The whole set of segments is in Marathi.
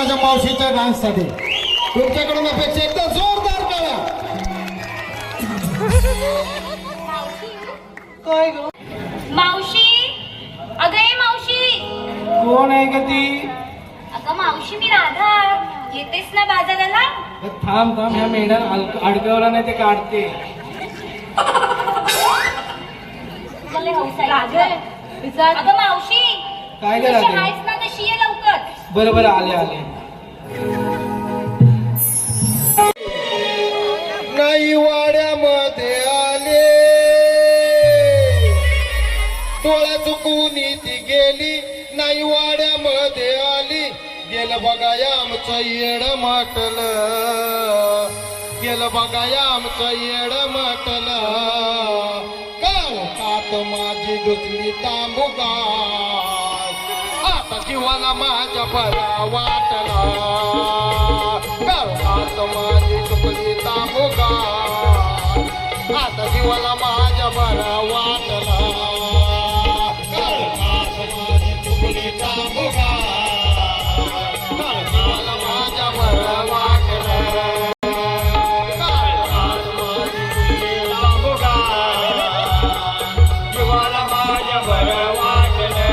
माझ्या मावशीच्या डान्ससाठी. तुमच्याकडून अपेक्षा एकदम जोरदार करा. काय ग मावशी, अगं ए मावशी. कोण आहे का ती? अगं मावशी, मी राधा. येतेस ना बाजाराला? थांब थांब, ह्या मेढा अडकवला नाही ते काढते. मला हौस आहे. अगं मावशी, काय कशी करायचं? आहेस ना? तशी ये लवकर. बरं बरं, आले आले. नाही वाड्यामध्ये आले डोळ्या चुकून ती गेली. नाही वाड्यामध्ये आली. गेलं बघाया आमचं येड माटलं. गेलं बघाया आमचं येड माटलं. कात माझी दुसरी तांबुगा आता जीवाला माझ्या बरा वाटला. कात माझी दुसरी तांबुगा आता जीवाला माझ्या बरा वाटला. कात माझी दुसरी तांबुगा जीवाला माझ्या बरा वाटला. कात माझी दुसरी तांबुगा जीवाला माझ्या बरा वाटला.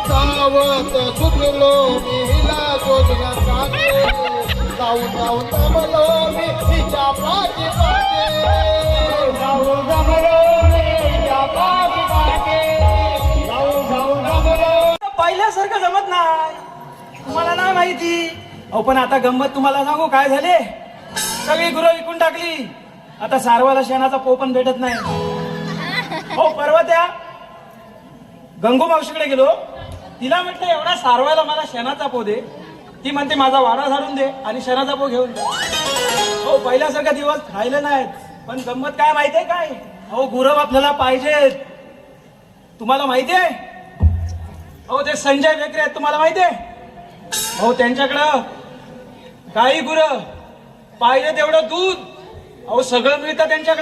गावात सुटलो मी हिला शोधण्यासाठी. जाऊन जाऊन दमलो मी तिच्या पाठी पाठी. जाऊन दमलो मी तिच्या पाठी पाठी. जाऊन जाऊन दमलो. पहिल्यासारखं जमत नाही, तुम्हाला नाही माहिती. अहो पण आता गंमत तुम्हाला सांगू काय झाले. सगळी गुरं विकून टाकली. आता सारवाला शेणाचा पो पण भेटत नाही. हो, परवा त्या गंगू मावशीकडे गेलो. तिला म्हटलं एवढा सारवायला मला शेणाचा पो दे. ती म्हणते माझा वाडा झाडून दे आणि शेणाचा पो घेऊन जा. हो, पहिल्यासारखा दिवस राहिले नाहीत. पण गंमत काय माहितीये काय, अहो गुरव आपल्याला पाहिजेत. तुम्हाला माहितीये, अहो ते संजय बेकरे आहेत, तुम्हाला माहितीये. अहो त्यांच्याकडं काही गुरं पाहिजे तेवढं दूध, अहो सगळं मिळतं त्यांच्याकडे.